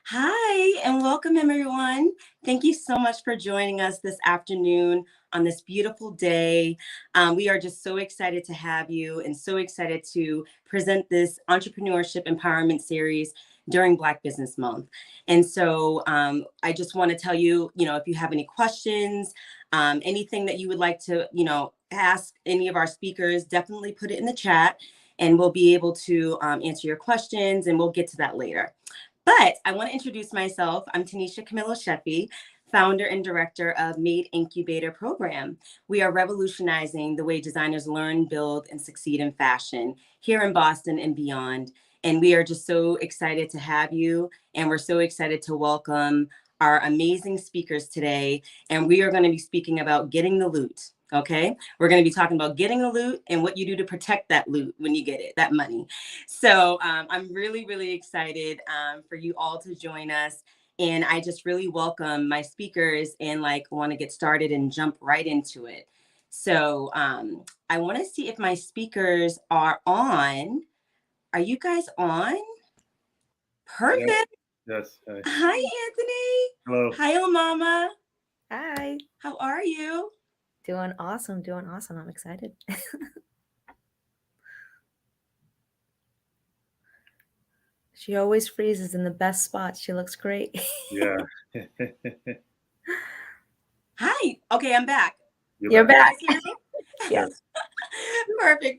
Hi, and welcome everyone. Thank you so much for joining us this afternoon on this beautiful day. We are just so excited to have you and so excited to present this Entrepreneurship Empowerment Series during Black Business Month. And so I just want to tell you, if you have any questions, anything that you would like to, ask any of our speakers, definitely put it in the chat and we'll be able to answer your questions, and we'll get to that later. But I want to introduce myself. I'm Taneshia Camillo-Sheffe, founder and director of MadeINcubator program. We are revolutionizing the way designers learn, build, and succeed in fashion here in Boston and beyond. And we are just so excited to have you. And we're so excited to welcome our amazing speakers today. And we are going to be speaking about getting the loot. Okay, we're going to be talking about getting the loot and what you do to protect that loot when you get it, that money. So I'm really, really excited for you all to join us. And I just really welcome my speakers and want to get started and jump right into it. So I want to see if my speakers are on. Are you guys on? Perfect. Yes. Hi, Anthony. Hello. Hi, Omama. Hi. How are you? Doing awesome. I'm excited. She always freezes in the best spots. She looks great. Yeah. Hi. Okay, I'm back. You're back. You guys hear me? Yes.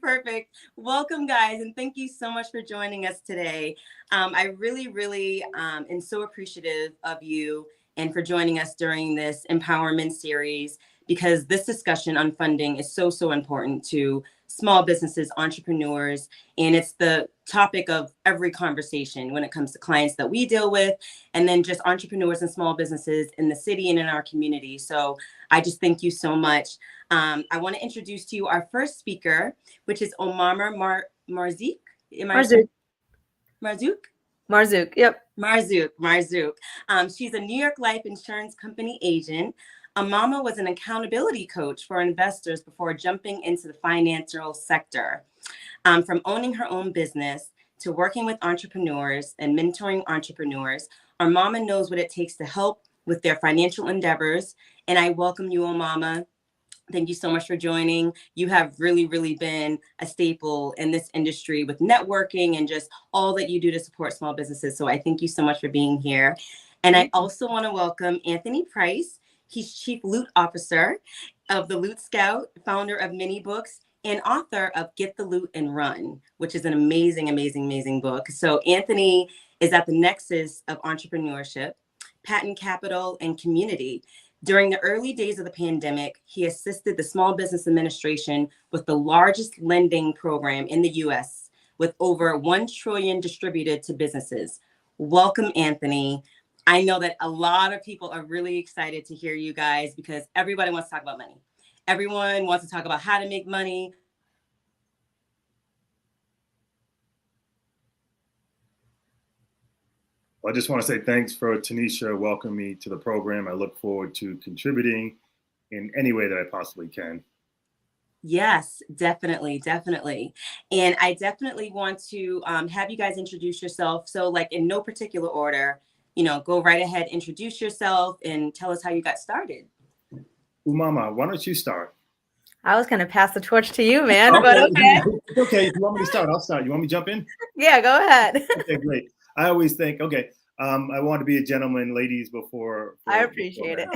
Perfect. Welcome, guys, and thank you so much for joining us today. I really am so appreciative of you and for joining us during this empowerment series, because this discussion on funding is so important to small businesses, entrepreneurs, and it's the topic of every conversation when it comes to clients that we deal with, and then just entrepreneurs and small businesses in the city and in our community. So I just thank you so much. I want to introduce to you our first speaker, which is Omama Marzuq. Marzuq. Yep. Marzuq. She's a New York Life insurance company agent. Omama was an accountability coach for investors before jumping into the financial sector. From owning her own business to working with entrepreneurs and mentoring entrepreneurs, Omama knows what it takes to help with their financial endeavors. And I welcome you, Omama. Thank you so much for joining. You have really been a staple in this industry with networking and just all that you do to support small businesses. So I thank you so much for being here. And I also want to welcome Anthony Price. He's Chief Loot Officer of the LootScout, founder of Many Books, and author of Get the Loot and Run, which is an amazing book. So Anthony is at the nexus of entrepreneurship, patent capital, and community. During the early days of the pandemic, he assisted the Small Business Administration with the largest lending program in the U.S., with over $1 trillion distributed to businesses. Welcome, Anthony. I know that a lot of people are really excited to hear you guys because everybody wants to talk about money. Everyone wants to talk about how to make money. I just want to say thanks for Taneshia welcoming me to the program. I look forward to contributing in any way that I possibly can. Yes, definitely. And I definitely want to have you guys introduce yourself. So in no particular order, go right ahead, introduce yourself and tell us how you got started. Omama, why don't you start? I was going to pass the torch to you, man, but okay. Okay, if you want me to start, I'll start. You want me to jump in? Yeah, go ahead. Okay, great. I always think, I want to be a gentleman, ladies, before I appreciate it.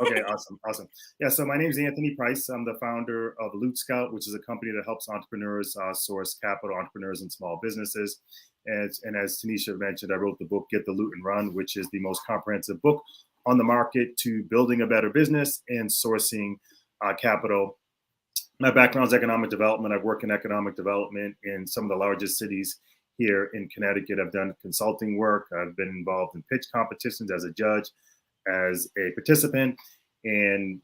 Okay, awesome. Yeah, so my name is Anthony Price. I'm the founder of LootScout, which is a company that helps entrepreneurs source capital, entrepreneurs and small businesses. And as Taneshia mentioned, I wrote the book, Get the Loot and Run, which is the most comprehensive book on the market to building a better business and sourcing capital. My background is economic development. I've worked in economic development in some of the largest cities here in Connecticut. I've done consulting work. I've been involved in pitch competitions as a judge, as a participant, and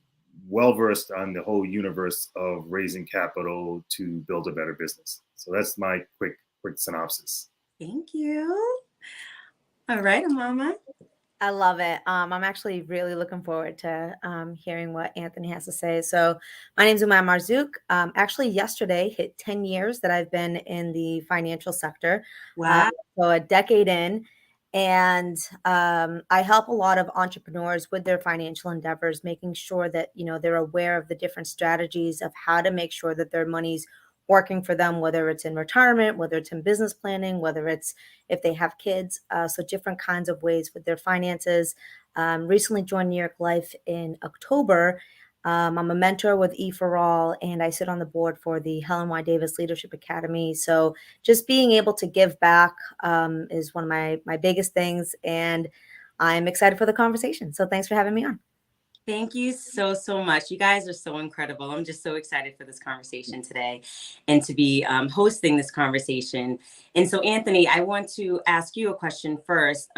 well-versed on the whole universe of raising capital to build a better business. So that's my quick synopsis. Thank you. All right, Omama. I love it. I'm actually really looking forward to hearing what Anthony has to say. So my name is Marzuq. Actually, yesterday hit 10 years that I've been in the financial sector. Wow. So a decade in. And I help a lot of entrepreneurs with their financial endeavors, making sure that, they're aware of the different strategies of how to make sure that their money's working for them, whether it's in retirement, whether it's in business planning, whether it's if they have kids. So different kinds of ways with their finances. Recently joined New York Life in October. I'm a mentor with E for All, and I sit on the board for the Helen Y. Davis Leadership Academy. So just being able to give back is one of my biggest things, and I'm excited for the conversation. So thanks for having me on. Thank you so, so much. You guys are so incredible. I'm just so excited for this conversation today and to be hosting this conversation. And so, Anthony, I want to ask you a question first.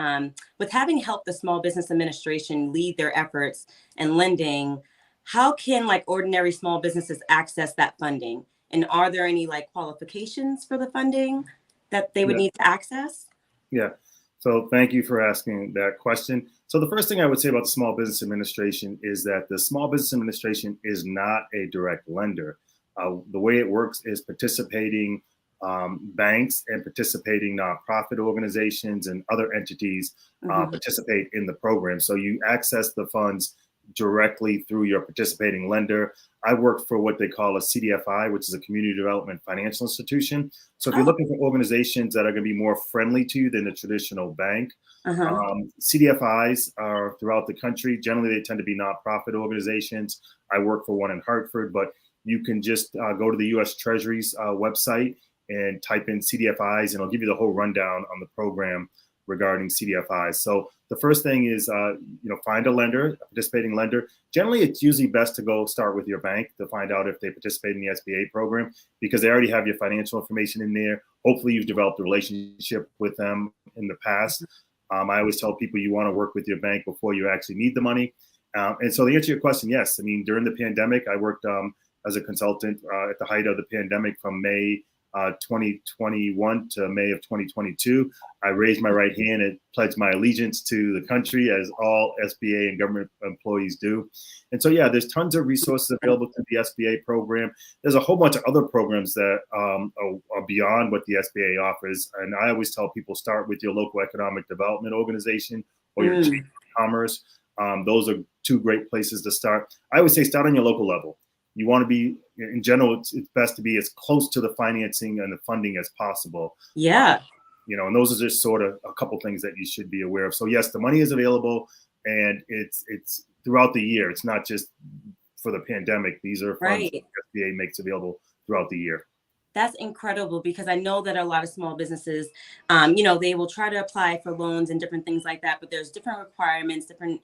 With having helped the Small Business Administration lead their efforts in lending, how can ordinary small businesses access that funding? And are there any qualifications for the funding that they would need to access? Yeah. So thank you for asking that question. So the first thing I would say about the Small Business Administration is that the Small Business Administration is not a direct lender. The way it works is participating banks and participating nonprofit organizations and other entities participate in the program. So you access the funds directly through your participating lender. I work for what they call a CDFI, which is a community development financial institution. So if you're looking for organizations that are going to be more friendly to you than a traditional bank, CDFIs are throughout the country. Generally, they tend to be nonprofit organizations. I work for one in Hartford, but you can just go to the U.S. Treasury's website and type in CDFIs, and it'll give you the whole rundown on the program regarding CDFIs. So the first thing is, find a lender, a participating lender. Generally, it's usually best to go start with your bank to find out if they participate in the SBA program, because they already have your financial information in there. Hopefully, you've developed a relationship with them in the past. I always tell people you want to work with your bank before you actually need the money. And so to answer your question, yes. I mean, during the pandemic, I worked as a consultant at the height of the pandemic from May 2021 to May of 2022. I raised my right hand and pledged my allegiance to the country, as all SBA and government employees do. And so, yeah, there's tons of resources available through the SBA program. There's a whole bunch of other programs that are beyond what the SBA offers. And I always tell people, start with your local economic development organization or your chamber of commerce. Those are two great places to start. I would say start on your local level. You want to be, in general, it's best to be as close to the financing and the funding as possible. Yeah. And those are just sort of a couple things that you should be aware of. So yes, the money is available, and it's throughout the year. It's not just for the pandemic. These are funds that the SBA makes available throughout the year. That's incredible, because I know that a lot of small businesses, they will try to apply for loans and different things like that, but there's different requirements, different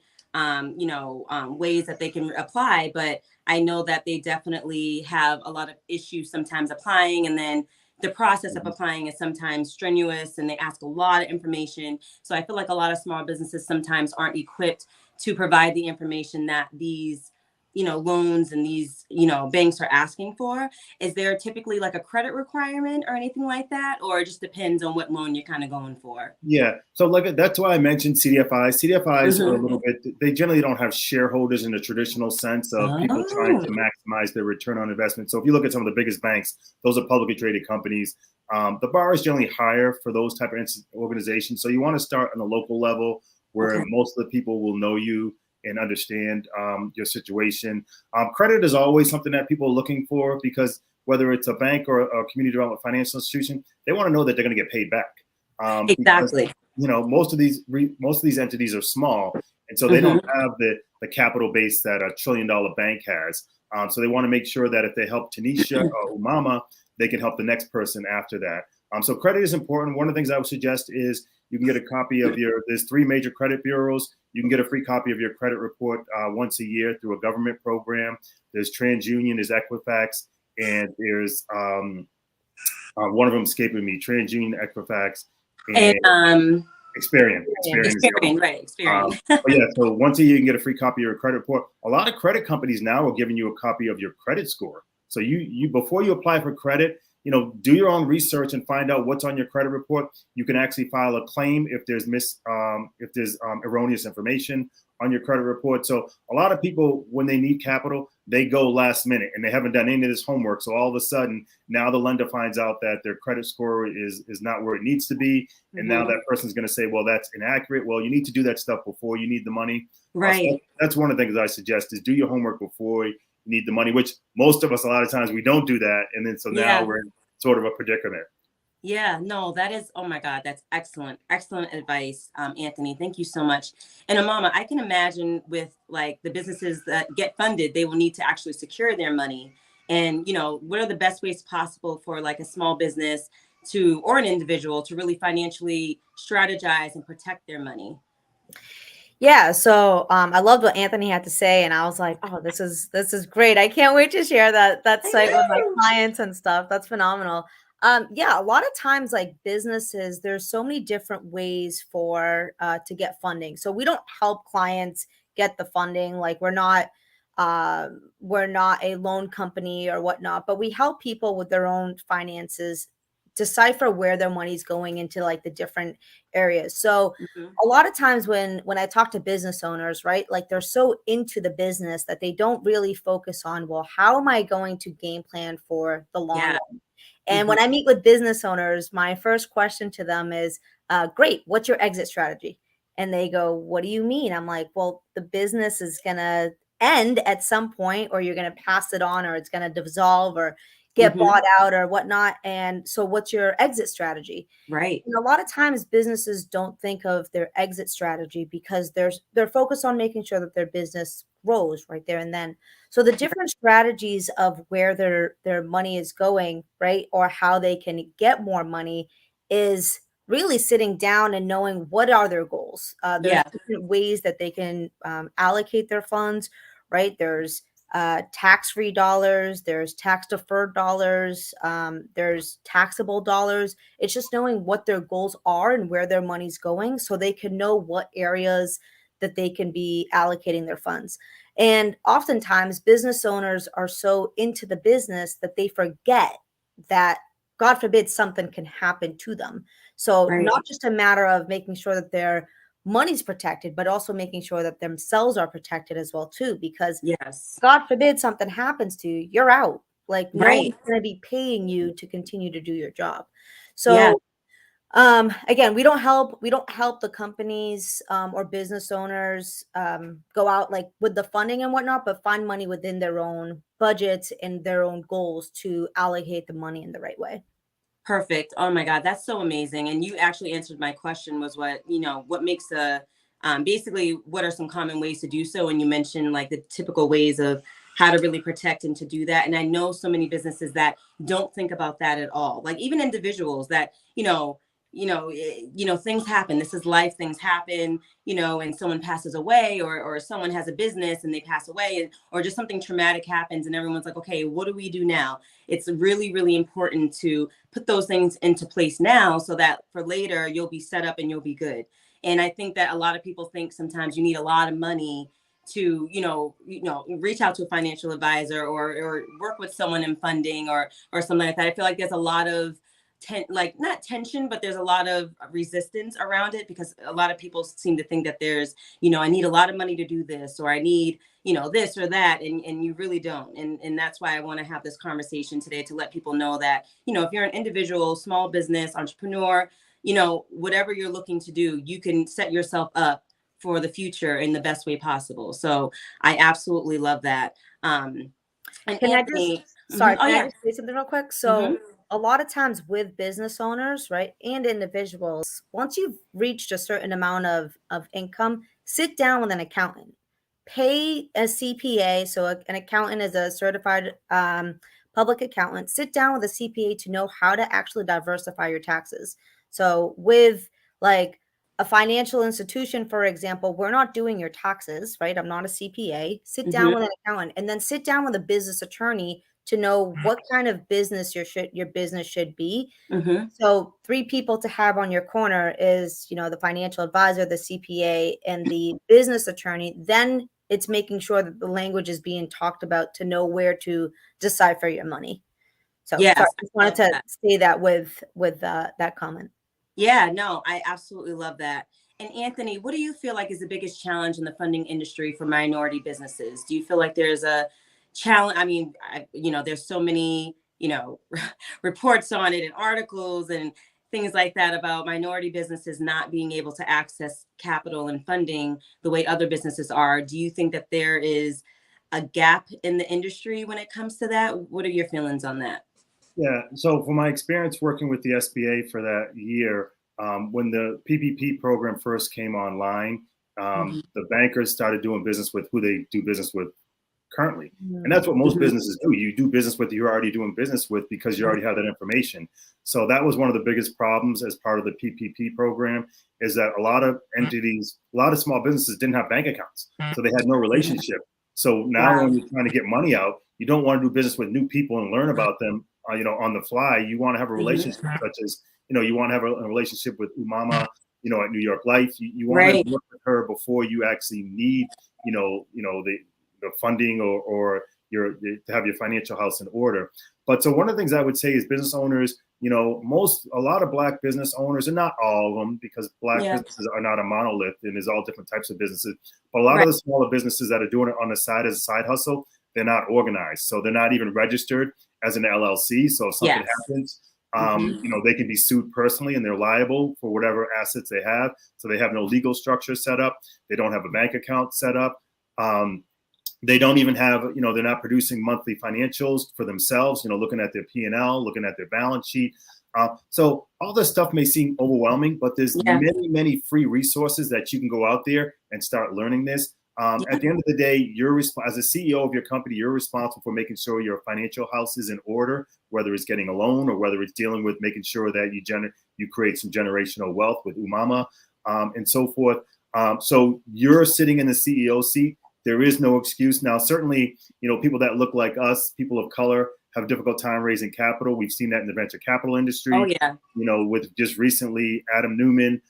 ways that they can apply. But I know that they definitely have a lot of issues sometimes applying, and then the process of applying is sometimes strenuous, and they ask a lot of information. So I feel like a lot of small businesses sometimes aren't equipped to provide the information that these loans and these, banks are asking for. Is there typically a credit requirement or anything like that? Or it just depends on what loan you're kind of going for? Yeah. So that's why I mentioned CDFIs. CDFIs are a little bit, they generally don't have shareholders in the traditional sense of people trying to maximize their return on investment. So if you look at some of the biggest banks, those are publicly traded companies. The bar is generally higher for those type of organizations. So you want to start on a local level where most of the people will know you and understand your situation. Credit is always something that people are looking for, because whether it's a bank or a community development financial institution, they want to know that they're going to get paid back. Exactly. Because, most of these entities are small, and so they don't have the capital base that a $1 trillion bank has. So they want to make sure that if they help Taneshia or Omama, they can help the next person after that. So credit is important. One of the things I would suggest is you can get a copy of there's 3 major credit bureaus. You can get a free copy of your credit report once a year through a government program. There's TransUnion, there's Equifax, and there's one of them escaping me, TransUnion, Equifax, and Experian. Experian. But yeah, so once a year you can get a free copy of your credit report. A lot of credit companies now are giving you a copy of your credit score. So you before you apply for credit, do your own research and find out what's on your credit report. You can actually file a claim if there's erroneous information on your credit report. So a lot of people, when they need capital, they go last minute and they haven't done any of this homework. So all of a sudden, now the lender finds out that their credit score is not where it needs to be. And now that person's going to say, well, that's inaccurate. Well, you need to do that stuff before you need the money. Right. So that's one of the things I suggest is do your homework before you need the money, which most of us, a lot of times we don't do that. And then so now we're in sort of a predicament. Yeah, no, that is, oh my God, that's excellent. Excellent advice, Anthony. Thank you so much. And Omama, I can imagine with like the businesses that get funded, they will need to actually secure their money. And, what are the best ways possible for like a small business or an individual to really financially strategize and protect their money? Yeah, so I loved what Anthony had to say, and I was like, "Oh, this is great! I can't wait to share that site with my clients and stuff. That's phenomenal." Yeah, a lot of times, like businesses, there's so many different ways to get funding. So we don't help clients get the funding. Like we're not a loan company or whatnot, but we help people with their own finances decipher where their money's going into like the different areas. So a lot of times when I talk to business owners, right, like they're so into the business that they don't really focus on, well, how am I going to game plan for the long run? And when I meet with business owners, my first question to them is, great, what's your exit strategy? And they go, what do you mean? I'm like, well, the business is going to end at some point, or you're going to pass it on, or it's going to dissolve or get bought out or whatnot. And so what's your exit strategy? Right. And a lot of times businesses don't think of their exit strategy because they're focused on making sure that their business grows right there and then. So the different strategies of where their money is going, right, or how they can get more money is really sitting down and knowing what are their goals. There's different ways that they can allocate their funds, right? There's tax-free dollars, there's tax-deferred dollars, there's taxable dollars. It's just knowing what their goals are and where their money's going so they can know what areas that they can be allocating their funds. And oftentimes business owners are so into the business that they forget that, God forbid, something can happen to them. So not just a matter of making sure that their money's protected, but also making sure that themselves are protected as well too, because God forbid something happens to you, you're out. Like no one's going to be paying you to continue to do your job. So again, we don't help the companies or business owners go out like with the funding and whatnot, but find money within their own budgets and their own goals to allocate the money in the right way. Perfect. Oh my God, that's so amazing. And you actually answered my question was what makes basically what are some common ways to do so? And you mentioned like the typical ways of how to really protect and to do that. And I know so many businesses that don't think about that at all. Like even individuals that, things happen. This is life. Things happen, and someone passes away or someone has a business and they pass away or just something traumatic happens and everyone's like, okay, what do we do now? It's really, really important to put those things into place now so that for later you'll be set up and you'll be good. And I think that a lot of people think sometimes you need a lot of money to, reach out to a financial advisor or work with someone in funding or something like that. I feel like there's a lot of not tension, but there's a lot of resistance around it because a lot of people seem to think that there's, I need a lot of money to do this, or I need, this or that. And you really don't. And that's why I want to have this conversation today to let people know that, if you're an individual, small business, entrepreneur, whatever you're looking to do, you can set yourself up for the future in the best way possible. So I absolutely love that. And can Anthony, I just say something real quick? So a lot of times with business owners, right, and individuals, once you've reached a certain amount of income, sit down with an accountant, pay a CPA. So an accountant is a certified public accountant. Sit down with a CPA to know how to actually diversify your taxes. So with like a financial institution, for example, we're not doing your taxes, right? I'm not a CPA. Sit down with an accountant and then sit down with a business attorney to know what kind of business your business should be. So 3 people to have on your corner is, the financial advisor, the CPA, and the business attorney. Then it's making sure that the language is being talked about to know where to decipher your money. So Yes, sorry, just wanted to that. say that with that comment. Yeah, no, I absolutely love that. And Anthony, what do you feel like is the biggest challenge in the funding industry for minority businesses? Do you feel like there's a challenge? I mean, there's so many, reports on it and articles and things like that about minority businesses not being able to access capital and funding the way other businesses are. Do you think that there is a gap in the industry when it comes to that? What are your feelings on that? Yeah. So from my experience working with the SBA for that year, when the PPP program first came online, Mhm. the bankers started doing business with who they do business with currently. And Mm. that's what most Mhm. businesses do. You do business with who you're already doing business with because you already have that information. So that was one of the biggest problems as part of the PPP program, is that a lot of entities, a lot of small businesses didn't have bank accounts. So they had no relationship. So now Wow. when you're trying to get money out, you don't want to do business with new people and learn about them, on the fly. You want to have a relationship, Mhm. such as, you want to have a relationship with Omama, at New York Life. You want Right. to work with her before you actually need, the funding or to have your financial house in order. But so one of the things I would say is business owners, a lot of Black business owners, and not all of them, because Black Yeah. businesses are not a monolith and there's all different types of businesses. But a lot Right. of the smaller businesses that are doing it on the side as a side hustle, they're not organized. So they're not even registered as an LLC. So if something Yes. happens, Mhm. they can be sued personally and they're liable for whatever assets they have. So they have no legal structure set up. They don't have a bank account set up. They don't even have, they're not producing monthly financials for themselves, looking at their P&L, looking at their balance sheet. So all this stuff may seem overwhelming, but there's Yeah. many, many free resources that you can go out there and start learning this. Yeah. At the end of the day, as a CEO of your company, you're responsible for making sure your financial house is in order, whether it's getting a loan or whether it's dealing with making sure that you create some generational wealth with Omama, and so forth. So you're sitting in the CEO seat. There is no excuse. Now, certainly, people that look like us, people of color, have a difficult time raising capital. We've seen that in the venture capital industry. Oh yeah. With just recently Adam Newman,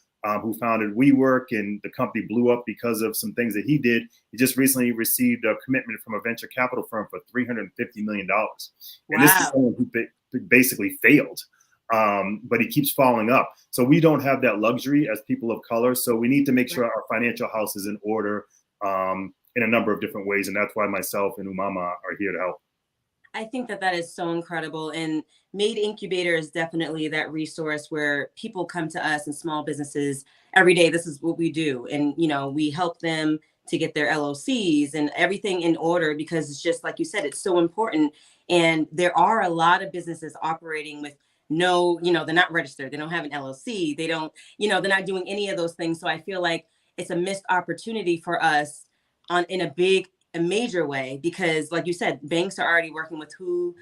who founded WeWork, and the company blew up because of some things that he did. He just recently received a commitment from a venture capital firm for $350 million. And this is Wow. someone who basically failed. But he keeps following up. So we don't have that luxury as people of color. So we need to make sure our financial house is in order, in a number of different ways. And that's why myself and Omama are here to help. I think that is so incredible. And MadeINcubator is definitely that resource where people come to us and small businesses every day. This is what we do. And, we help them to get their LOCs and everything in order, because it's just like you said, it's so important. And there are a lot of businesses operating with they're not registered. They don't have an LLC. They don't, they're not doing any of those things. So I feel like it's a missed opportunity for us in a major way, because like you said, banks are already working with who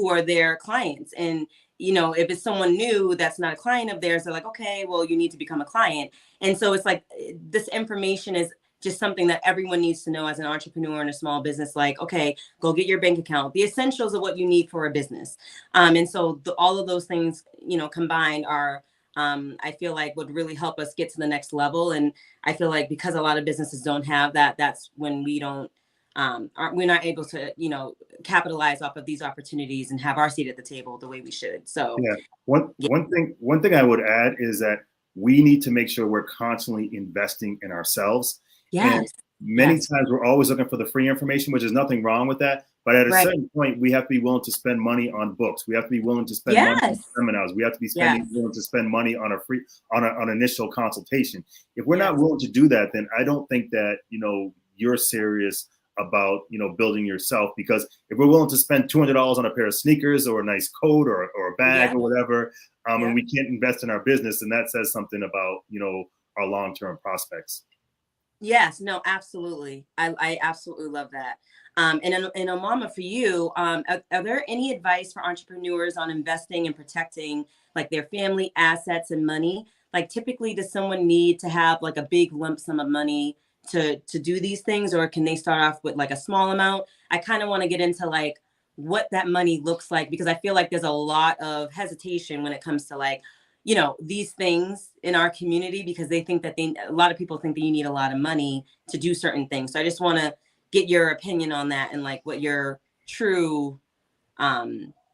are their clients. And if it's someone new that's not a client of theirs, they're like, okay, well, you need to become a client. And so it's like, this information is just something that everyone needs to know as an entrepreneur in a small business. Like, okay, go get your bank account, the essentials of what you need for a business. And so all of those things combined are I feel like would really help us get to the next level. And I feel like because a lot of businesses don't have that, that's when we're not able to, capitalize off of these opportunities and have our seat at the table the way we should. So Yeah. yeah. One thing I would add is that we need to make sure we're constantly investing in ourselves. And Yes. many Yes. times we're always looking for the free information, which is nothing wrong with that. But at a Right. certain point, we have to be willing to spend money on books. We have to be willing to spend money on Yes. seminars. We have to be Yes. willing to spend money on an initial consultation. If we're not Yes. willing to do that, then I don't think that, you're serious about, building yourself. Because if we're willing to spend $200 on a pair of sneakers or a nice coat or a bag or whatever, and we can't invest in our business, then that says something about, our long-term prospects. Yes, no, absolutely. I absolutely love that. And Omama, for you, are there any advice for entrepreneurs on investing and protecting like their family assets and money? Like typically, does someone need to have like a big lump sum of money to do these things, or can they start off with like a small amount? I kind of want to get into like what that money looks like, because I feel like there's a lot of hesitation when it comes to like these things in our community, because they think that a lot of people think that you need a lot of money to do certain things. So I just want to get your opinion on that and like what your true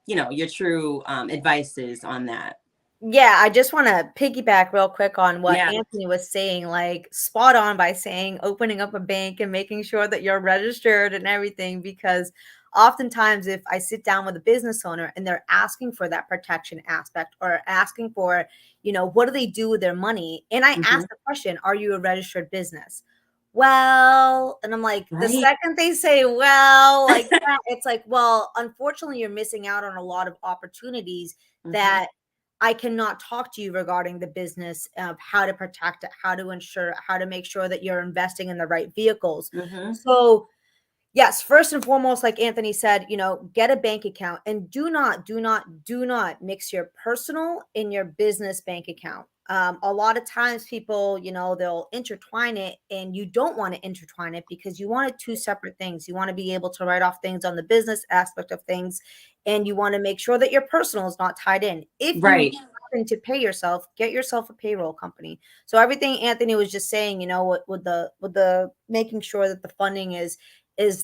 your true advice is on that. Yeah, I just want to piggyback real quick on what Yeah. Anthony was saying, like spot on by saying opening up a bank and making sure that you're registered and everything. Because oftentimes, if I sit down with a business owner and they're asking for that protection aspect or asking for, what do they do with their money? And I ask the question, are you a registered business? Well, and I'm like, the Right. second they say, well, like that, it's like, well, unfortunately, you're missing out on a lot of opportunities that I cannot talk to you regarding the business of how to protect it, how to ensure, how to make sure that you're investing in the right vehicles. So, yes, first and foremost, like Anthony said, get a bank account and do not mix your personal and your business bank account. A lot of times people, they'll intertwine it and you don't want to intertwine it because you want it two separate things. You want to be able to write off things on the business aspect of things and you want to make sure that your personal is not tied in. If you happen to pay yourself, get yourself a payroll company. So everything Anthony was just saying, with the making sure that the funding is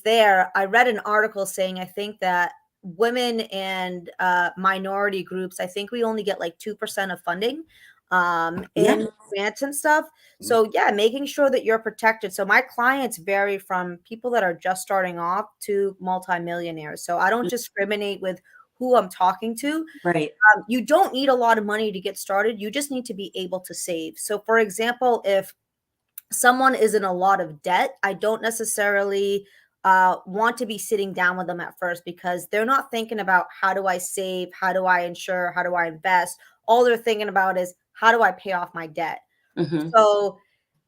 there. I read an article saying I think that women and minority groups, I think we only get like 2% of funding in grants and stuff. So yeah, making sure that you're protected. So my clients vary from people that are just starting off to multimillionaires. So I don't discriminate with who I'm talking to. Right. You don't need a lot of money to get started. You just need to be able to save. So for example, if someone is in a lot of debt, I don't necessarily want to be sitting down with them at first because they're not thinking about how do I save, how do I insure, how do I invest. All they're thinking about is how do I pay off my debt. So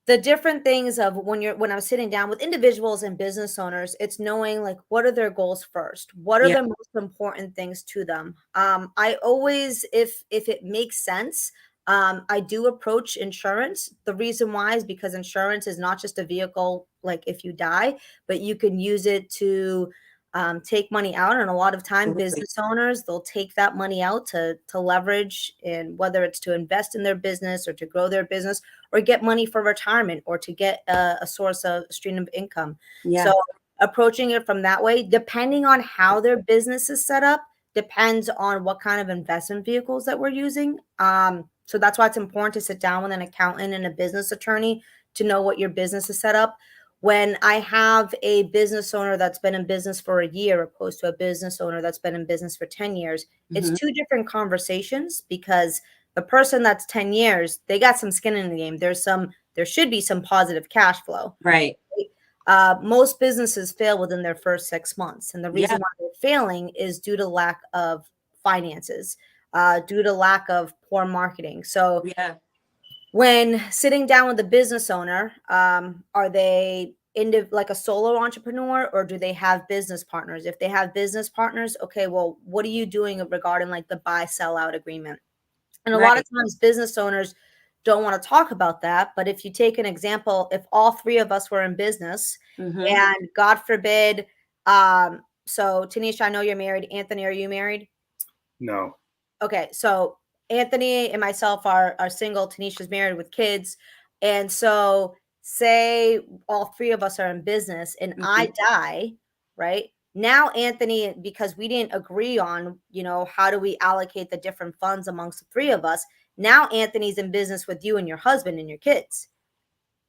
the different things of when I'm sitting down with individuals and business owners, it's knowing like what are their goals first, what are the most important things to them. I always, if it makes sense, I do approach insurance. The reason why is because insurance is not just a vehicle, like if you die, but you can use it to take money out. And a lot of time, business owners, they'll take that money out to leverage, and whether it's to invest in their business or to grow their business or get money for retirement or to get a source of a stream of income. So approaching it from that way, depending on how their business is set up, depends on what kind of investment vehicles that we're using. So that's why it's important to sit down with an accountant and a business attorney to know what your business is set up. When I have a business owner that's been in business for a year opposed to a business owner that's been in business for 10 years, it's two different conversations because the person that's 10 years, they got some skin in the game. There should be some positive cash flow. Right. Most businesses fail within their first 6 months. And the reason why they're failing is due to lack of finances, due to lack of poor marketing. So when sitting down with a business owner, are they like a solo entrepreneur or do they have business partners? If they have business partners, okay, well, what are you doing regarding like the buy sell out agreement? And a lot of times business owners don't want to talk about that. But if you take an example, if all three of us were in business and God forbid, so Taneshia, I know you're married. Anthony, are you married? No. Okay. So Anthony and myself are single. Tanisha's married with kids. And so say all three of us are in business and I die, right? Now, Anthony, because we didn't agree on, how do we allocate the different funds amongst the three of us? Now, Anthony's in business with you and your husband and your kids.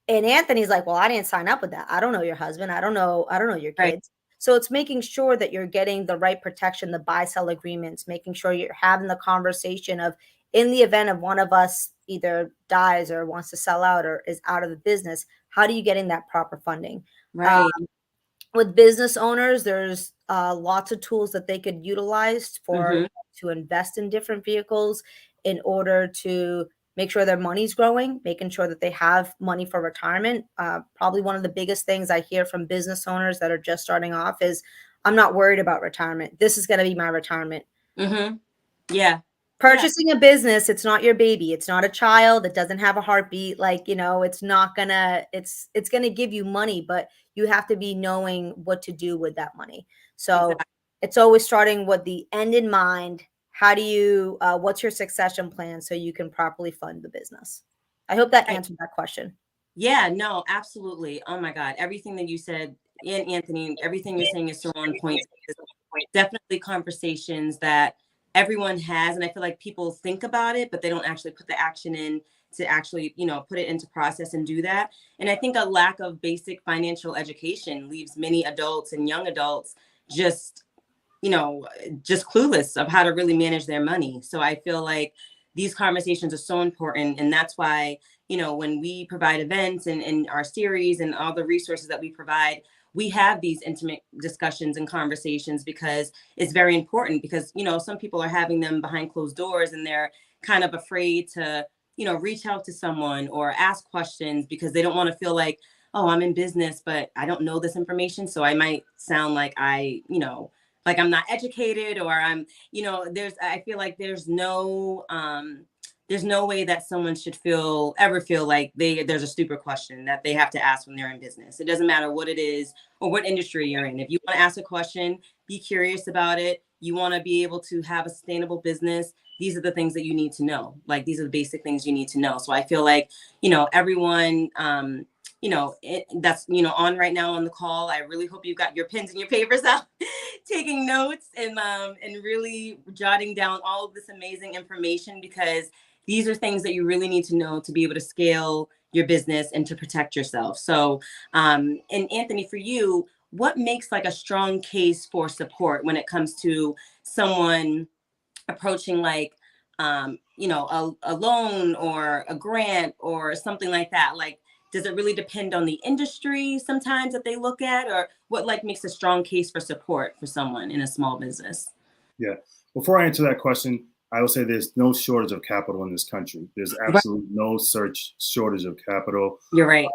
And Anthony's like, well, I didn't sign up with that. I don't know your husband. I don't know your kids. So it's making sure that you're getting the right protection, the buy-sell agreements, making sure you're having the conversation of, in the event of one of us either dies or wants to sell out or is out of the business, how do you get in that proper funding? With business owners, there's lots of tools that they could utilize to invest in different vehicles in order to make sure their money's growing, making sure that they have money for retirement. Probably one of the biggest things I hear from business owners that are just starting off is, I'm not worried about retirement. This is going to be my retirement. Purchasing a business, it's not your baby. It's not a child. It doesn't have a heartbeat. Like, it's not gonna, it's going to give you money, but you have to be knowing what to do with that money. So it's always starting with the end in mind. How do you, what's your succession plan so you can properly fund the business? I hope that answered that question. Yeah, no, absolutely. Oh my God. Everything that you said, and Anthony, everything you're saying is so on point. definitely conversations that everyone has. And I feel like people think about it, but they don't actually put the action in to actually, put it into process and do that. And I think a lack of basic financial education leaves many adults and young adults just, just clueless of how to really manage their money. So I feel like these conversations are so important. And that's why, when we provide events and our series and all the resources that we provide, we have these intimate discussions and conversations because it's very important because, some people are having them behind closed doors and they're kind of afraid to, reach out to someone or ask questions because they don't want to feel like, oh, I'm in business, but I don't know this information. So I might sound like like I'm not educated or I'm, I feel like there's no way that someone should ever feel like there's a stupid question that they have to ask when they're in business. It doesn't matter what it is or what industry you're in. If you want to ask a question, be curious about it. You want to be able to have a sustainable business. These are the things that you need to know. Like, these are the basic things you need to know. So I feel like, everyone, that's, on right now on the call, I really hope you've got your pens and your papers out, taking notes and really jotting down all of this amazing information, because these are things that you really need to know to be able to scale your business and to protect yourself. So, and Anthony, for you, what makes like a strong case for support when it comes to someone approaching like, a loan or a grant or something like that? Like, does it really depend on the industry sometimes that they look at, or what like makes a strong case for support for someone in a small business? Yeah. Before I answer that question, I will say there's no shortage of capital in this country. There's absolutely no shortage of capital. You're right.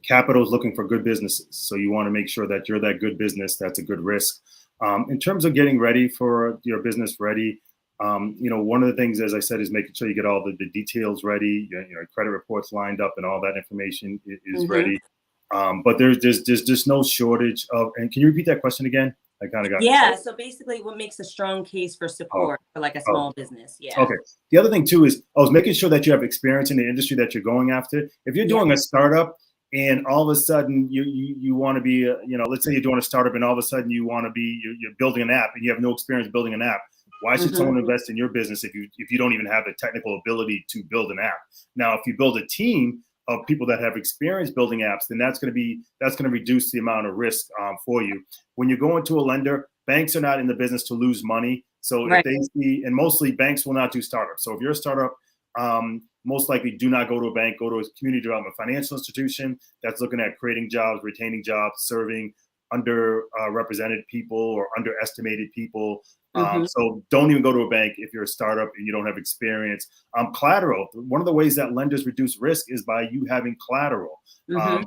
Capital is looking for good businesses. So you want to make sure that you're that good business. That's a good risk. In terms of getting ready for your business ready, one of the things, as I said, is making sure you get all the details ready, your credit reports lined up and all that information is ready. But there's just no shortage of, and can you repeat that question again? I kind of got it. So basically what makes a strong case for support for like a small business? Yeah. Okay. The other thing too is I was making sure that you have experience in the industry that you're going after. If you're doing a startup and all of a sudden you want to be, let's say you're doing a startup and all of a sudden you want to be, you're building an app and you have no experience building an app. Why should someone invest in your business if you don't even have the technical ability to build an app? Now, if you build a team of people that have experience building apps, then that's going to reduce the amount of risk for you. When you go into a lender, banks are not in the business to lose money. So if they see, and mostly banks will not do startups. So if you're a startup, most likely do not go to a bank, go to a community development financial institution that's looking at creating jobs, retaining jobs, serving underrepresented people or underestimated people. So don't even go to a bank if you're a startup and you don't have experience. Collateral. One of the ways that lenders reduce risk is by you having collateral.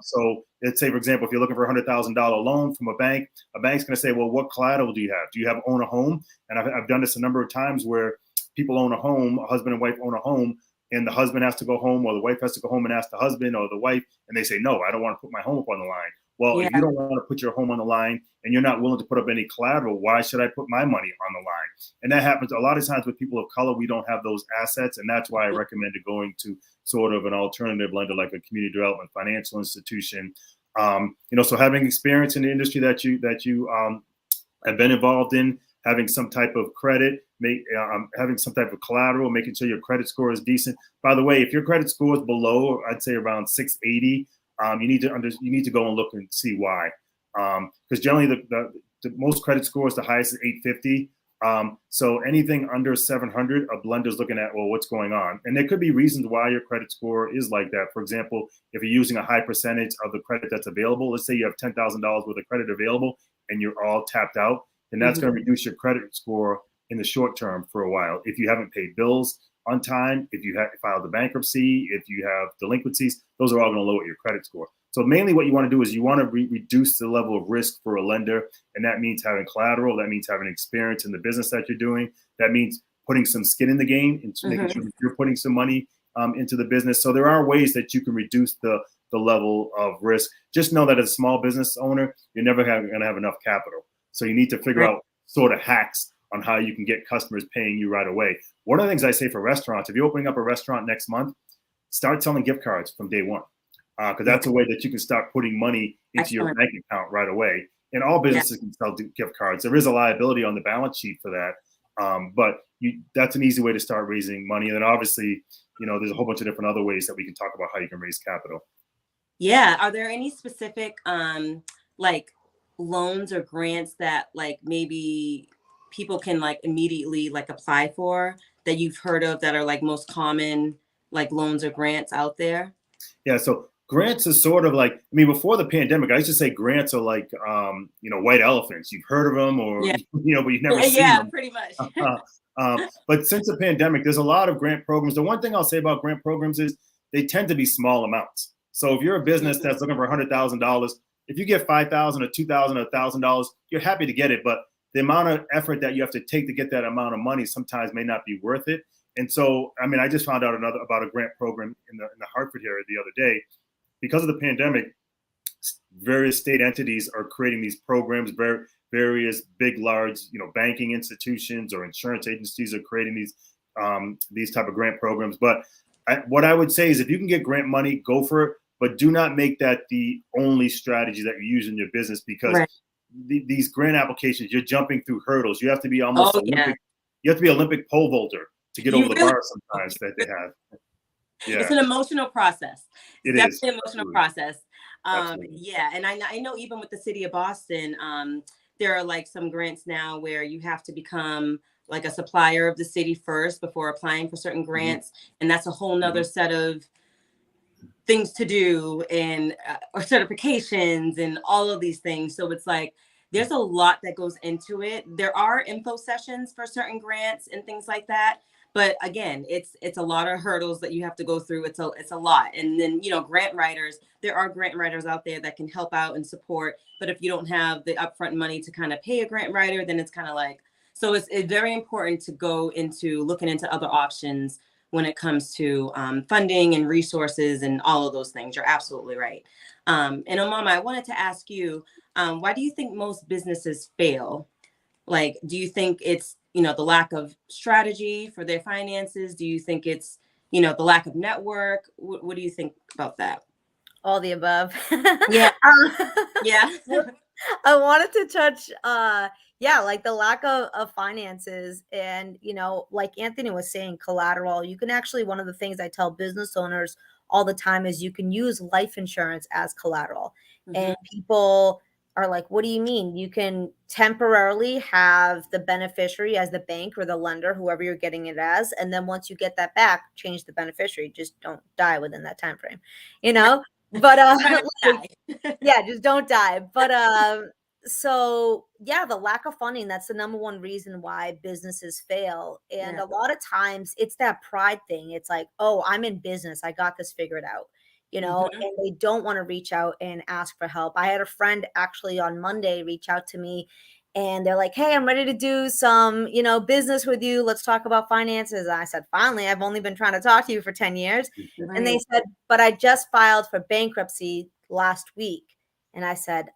So let's say, for example, if you're looking for a $100,000 loan from a bank's going to say, well, what collateral do you have? Do you own a home? And I've done this a number of times where people own a home, a husband and wife own a home, and the husband has to go home or the wife has to go home and ask the husband or the wife, and they say, no, I don't want to put my home up on the line. Well, if you don't want to put your home on the line and you're not willing to put up any collateral, why should I put my money on the line? And that happens a lot of times with people of color. We don't have those assets. And that's why I recommended going to sort of an alternative lender like a community development financial institution. So having experience in the industry that you have been involved in, having some type of credit, having some type of collateral, making sure your credit score is decent. By the way, if your credit score is below, I'd say around 680, you need to go and look and see why. Because generally the most credit scores, the highest is 850. So anything under 700, a lender's looking at, well, what's going on? And there could be reasons why your credit score is like that. For example, if you're using a high percentage of the credit that's available, let's say you have $10,000 worth of credit available and you're all tapped out, then that's going to reduce your credit score in the short term for a while. If you haven't paid bills on time, if you have filed a bankruptcy, if you have delinquencies, those are all going to lower your credit score. So mainly what you want to do is you want to reduce the level of risk for a lender. And that means having collateral. That means having experience in the business that you're doing. That means putting some skin in the game and making sure that you're putting some money into the business. So there are ways that you can reduce the level of risk. Just know that as a small business owner, you're never going to have enough capital. So you need to figure out sort of hacks on how you can get customers paying you right away. One of the things I say for restaurants, if you're opening up a restaurant next month, start selling gift cards from day one. Because that's a way that you can start putting money into your bank account right away. And all businesses can sell gift cards. There is a liability on the balance sheet for that. But that's an easy way to start raising money. And then obviously, there's a whole bunch of different other ways that we can talk about how you can raise capital. Yeah. Are there any specific like loans or grants that like maybe people can like immediately like apply for that you've heard of that are like most common like loans or grants out there? Yeah. So grants is sort of like, before the pandemic, I used to say grants are like, white elephants. You've heard of them or, Yeah. but you've never seen Yeah, them. pretty much. But since the pandemic, there's a lot of grant programs. The one thing I'll say about grant programs is they tend to be small amounts. So if you're a business that's looking for $100,000, if you get $5,000 or $2,000 or $1,000, you're happy to get it. But the amount of effort that you have to take to get that amount of money sometimes may not be worth it. And so, I just found out about a grant program in the Hartford area the other day. Because of the pandemic, various state entities are creating these programs. Various big, large, banking institutions or insurance agencies are creating these type of grant programs. But what I would say is, if you can get grant money, go for it. But do not make that the only strategy that you use in your business, because these grant applications, you're jumping through hurdles. You have to be almost Olympic. Yeah. You have to be Olympic pole vaulter to get over the bar sometimes that they have. Yeah. It's an emotional process. It Definitely is. an emotional process. Absolutely. Yeah. And I know even with the city of Boston, there are like some grants now where you have to become like a supplier of the city first before applying for certain grants. And that's a whole nother set of things to do and or certifications and all of these things. So it's like, there's a lot that goes into it. There are info sessions for certain grants and things like that. But again, it's a lot of hurdles that you have to go through. It's a lot. And then, grant writers, there are grant writers out there that can help out and support. But if you don't have the upfront money to kind of pay a grant writer, then it's kind of like, so it's very important to go into looking into other options when it comes to funding and resources and all of those things. You're absolutely right. And Omama, I wanted to ask you, why do you think most businesses fail? Like, do you think it's, the lack of strategy for their finances? Do you think it's, the lack of network? What do you think about that? All the above. Yeah. Yeah. I wanted to touch, like the lack of finances and, like Anthony was saying, collateral. You can actually, one of the things I tell business owners all the time is you can use life insurance as collateral. And people are like, what do you mean? You can temporarily have the beneficiary as the bank or the lender, whoever you're getting it as. And then once you get that back, change the beneficiary. Just don't die within that time frame, But yeah, just don't die. But so yeah, the lack of funding, that's the number one reason why businesses fail. And a lot of times it's that pride thing. It's like, oh, I'm in business, I got this figured out, and they don't want to reach out and ask for help. I had a friend actually on Monday reach out to me and they're like, hey, I'm ready to do some, business with you. Let's talk about finances. And I said, finally, I've only been trying to talk to you for 10 years. Right. And they said, but I just filed for bankruptcy last week. And I said,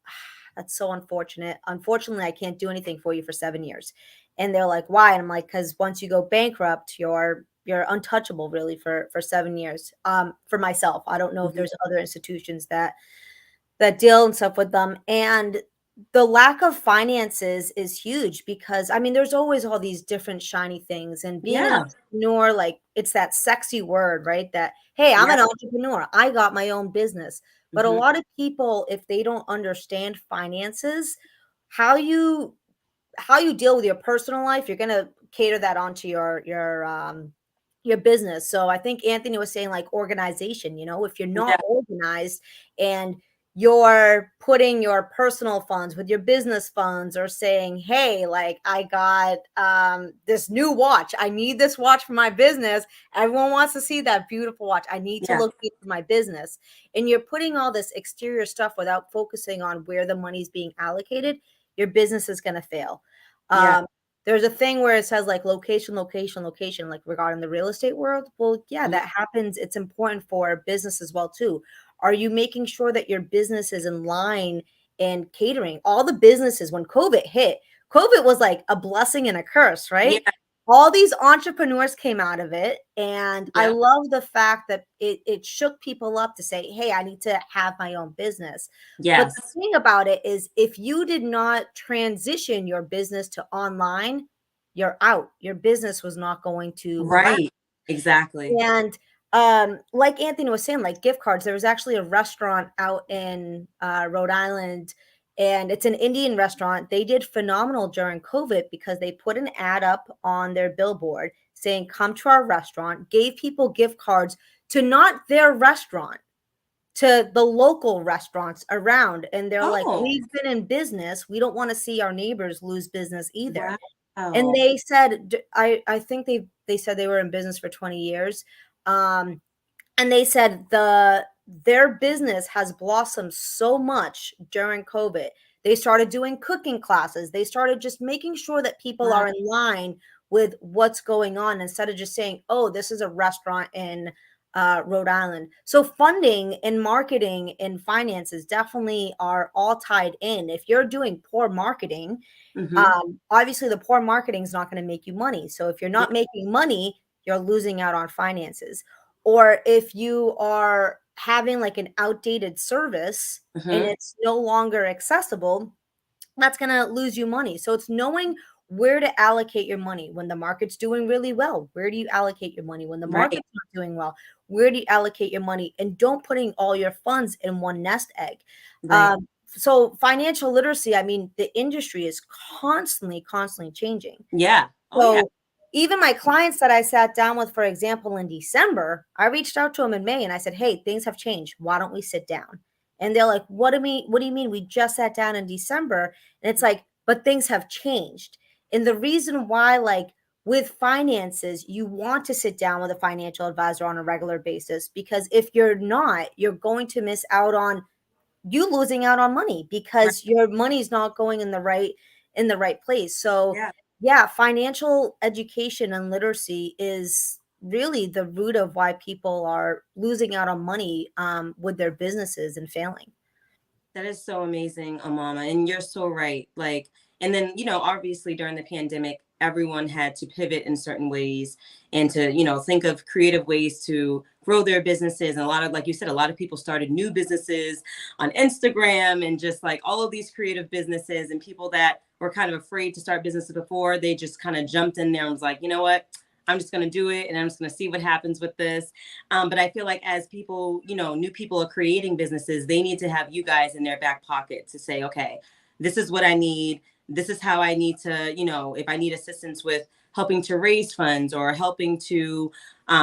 that's so unfortunate. Unfortunately, I can't do anything for you for 7 years. And they're like, why? And I'm like, because once you go bankrupt, you're untouchable really for 7 years. For myself, I don't know if there's other institutions that deal and stuff with them. And the lack of finances is huge because there's always all these different shiny things, and being an entrepreneur, like, it's that sexy word, right? That, hey, I'm an entrepreneur. I got my own business. But a lot of people, if they don't understand finances, how you deal with your personal life, you're going to cater that onto your business. So I think Anthony was saying like organization, if you're not organized and you're putting your personal funds with your business funds, or saying, hey, like, I got this new watch. I need this watch for my business. Everyone wants to see that beautiful watch. I need to look good for my business. And you're putting all this exterior stuff without focusing on where the money's being allocated, your business is going to fail. There's a thing where it says like location, like regarding the real estate world. Well, that happens. It's important for business as well too. Are you making sure that your business is in line and catering? All the businesses, when COVID hit, COVID was like a blessing and a curse, right? all these entrepreneurs came out of it. And I love the fact that it shook people up to say, hey, I need to have my own business. But the Yes. thing about it is, if you did not transition your business to online, you're out. Your business was not going to last. Right. Exactly. And like Anthony was saying, like gift cards, there was actually a restaurant out in Rhode Island, and it's an Indian restaurant. They did phenomenal during COVID because they put an ad up on their billboard saying, come to our restaurant, gave people gift cards to not their restaurant, to the local restaurants around. And they're like, Oh, we've been in business. We don't want to see our neighbors lose business either. And wow. they said, I think they said they were in business for 20 years. And they said their business has blossomed so much during COVID. They started doing cooking classes. They started just making sure that people Wow. are in line with what's going on, instead of just saying, oh, this is a restaurant in Rhode Island. So funding and marketing and finances definitely are all tied in. If you're doing poor marketing, Mm-hmm. obviously the poor marketing is not going to make you money. So if you're Yeah. not making money, you're losing out on finances. Or if you are having like an outdated service and Mm-hmm. it's no longer accessible, that's going to lose you money. So it's knowing where to allocate your money. When the market's doing really well, where do you allocate your money? When the Right. market's not doing well, where do you allocate your money? And don't putting all your funds in one nest egg. Right. So financial literacy, I mean, the industry is constantly changing. Yeah. Oh, yeah. So even my clients that I sat down with, for example, in December, I reached out to them in May and I said, hey, things have changed. Why don't we sit down? And they're like, what do you mean? We just sat down in December. And it's like, but things have changed. And the reason why, like with finances, you want to sit down with a financial advisor on a regular basis, because if you're not, you're going to miss out on you losing out on money Right. because your money's not going in the right place. So Yeah. yeah, financial education and literacy is really the root of why people are losing out on money with their businesses and failing. That is so amazing, Omama. And you're so right. Like, and then, obviously during the pandemic, everyone had to pivot in certain ways and to, think of creative ways to grow their businesses. And a lot of, like you said, a lot of people started new businesses on Instagram and just like all of these creative businesses, and people that were kind of afraid to start businesses before, they just kind of jumped in there and was like, you know what? I'm just going to do it and I'm just going to see what happens with this. But I feel like as people, new people are creating businesses, they need to have you guys in their back pocket to say, okay, this is what I need. This is how I need to, if I need assistance with helping to raise funds or helping to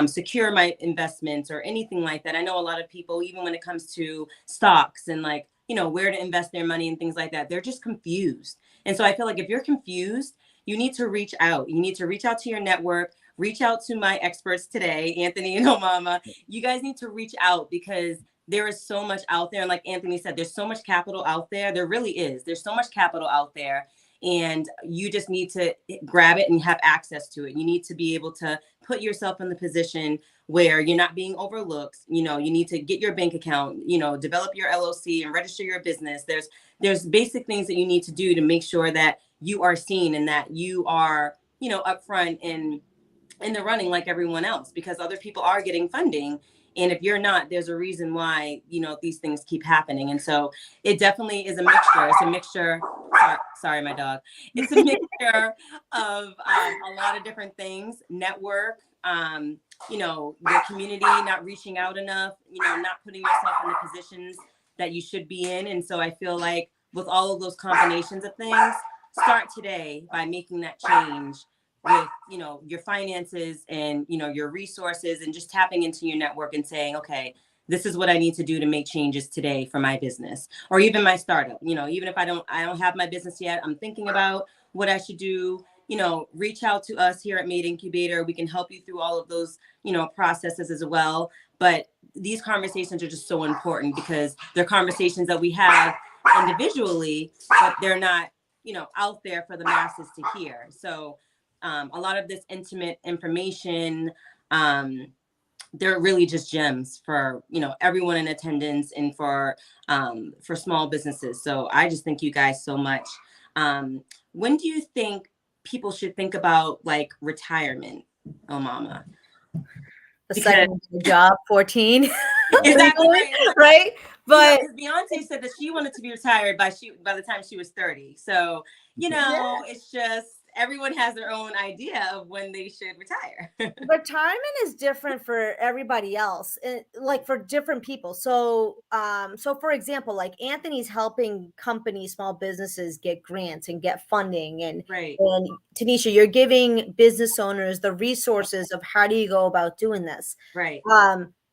secure my investments or anything like that. I know a lot of people, even when it comes to stocks and like, where to invest their money and things like that, they're just confused. And so I feel like if you're confused, you need to reach out. You need to reach out to your network, reach out to my experts today, Anthony and Omama. You guys need to reach out because there is so much out there. And like Anthony said, there's so much capital out there. There really is. There's so much capital out there. And you just need to grab it and have access to it. You need to be able to put yourself in the position where you're not being overlooked. You need to get your bank account, develop your LLC and register your business. There's basic things that you need to do to make sure that you are seen and that you are, upfront and in the running like everyone else, because other people are getting funding. And if you're not, there's a reason why, these things keep happening. And so it definitely is a mixture. It's a mixture. Sorry, my dog. It's a mixture of a lot of different things. Network, your community not reaching out enough, not putting yourself in the positions that you should be in. And so I feel like with all of those combinations of things, start today by making that change with your finances and your resources, and just tapping into your network and saying, okay, this is what I need to do to make changes today for my business or even my startup. Even if I don't have my business yet, I'm thinking about what I should do. Reach out to us here at MadeINcubator. We can help you through all of those processes as well. But these conversations are just so important because they're conversations that we have individually, but they're not out there for the masses to hear. So a lot of this intimate information, they're really just gems for everyone in attendance and for small businesses. So I just thank you guys so much. When do you think people should think about like retirement, Omama? The Because second job, 14. exactly right. Right. But because Beyonce said that she wanted to be retired by the time she was 30. So, it's just everyone has their own idea of when they should retire. retirement is different for everybody else, like for different people. So for example, like Anthony's helping companies, small businesses get grants and get funding, and Right. and Taneshia, you're giving business owners the resources of how do you go about doing this. Right.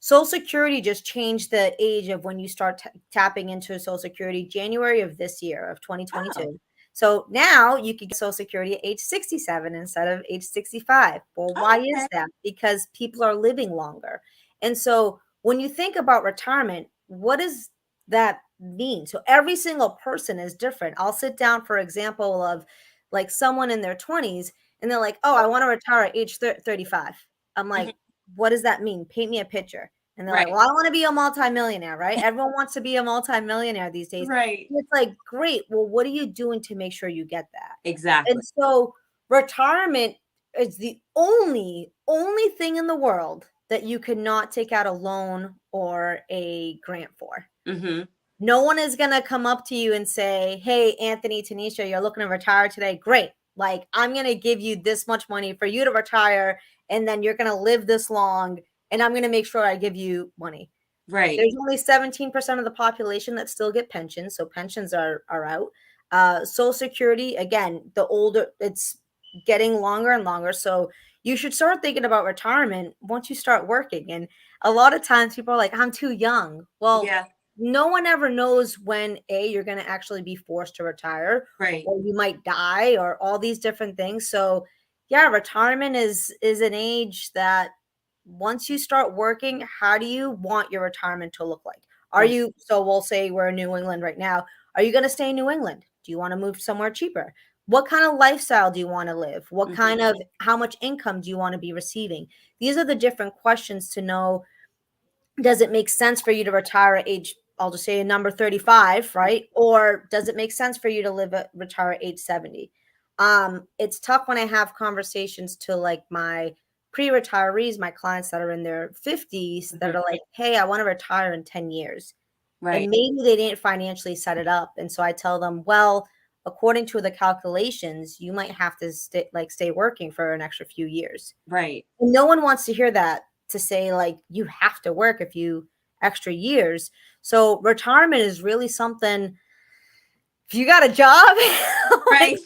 Social Security just changed the age of when you start tapping into Social Security, January of this year of 2022. Oh. So now you can get Social Security at age 67 instead of age 65. Well, why is that? Because people are living longer. And so when you think about retirement, what does that mean? So every single person is different. I'll sit down, for example, of like someone in their 20s, and they're like, oh, I want to retire at age 35. I'm like, what does that mean? Paint me a picture. And they're like, well, I want to be a multimillionaire, right? Everyone wants to be a multimillionaire these days. Right. And it's like, great. Well, what are you doing to make sure you get that? Exactly. And so retirement is the only thing in the world that you cannot take out a loan or a grant for. Mm-hmm. No one is going to come up to you and say, hey, Anthony, Taneshia, you're looking to retire today. Great. Like, I'm going to give you this much money for you to retire, and then you're going to live this long, and I'm going to make sure I give you money. Right. There's only 17% of the population that still get pensions. So pensions are out. Social Security, again, the older it's getting longer and longer. So you should start thinking about retirement once you start working. And a lot of times people are like, I'm too young. Well, yeah. No one ever knows when you're going to actually be forced to retire, right, or you might die, or all these different things. So yeah, retirement is an age that once you start working, how do you want your retirement to look like? Are you, so we'll say we're in New England right now. Are you going to stay in New England? Do you want to move somewhere cheaper? What kind of lifestyle do you want to live? What kind of, how much income do you want to be receiving? These are the different questions to know. Does it make sense for you to retire at age, I'll just say a number 35, right? Or does it make sense for you to retire at age 70? It's tough when I have conversations to like my pre-retirees, my clients that are in their 50s that are like, hey, I want to retire in 10 years. Right. And maybe they didn't financially set it up. And so I tell them, well, according to the calculations, you might have to stay working for an extra few years. Right. And no one wants to hear that, to say like you have to work a few extra years. So retirement is really something. If you got a job, right,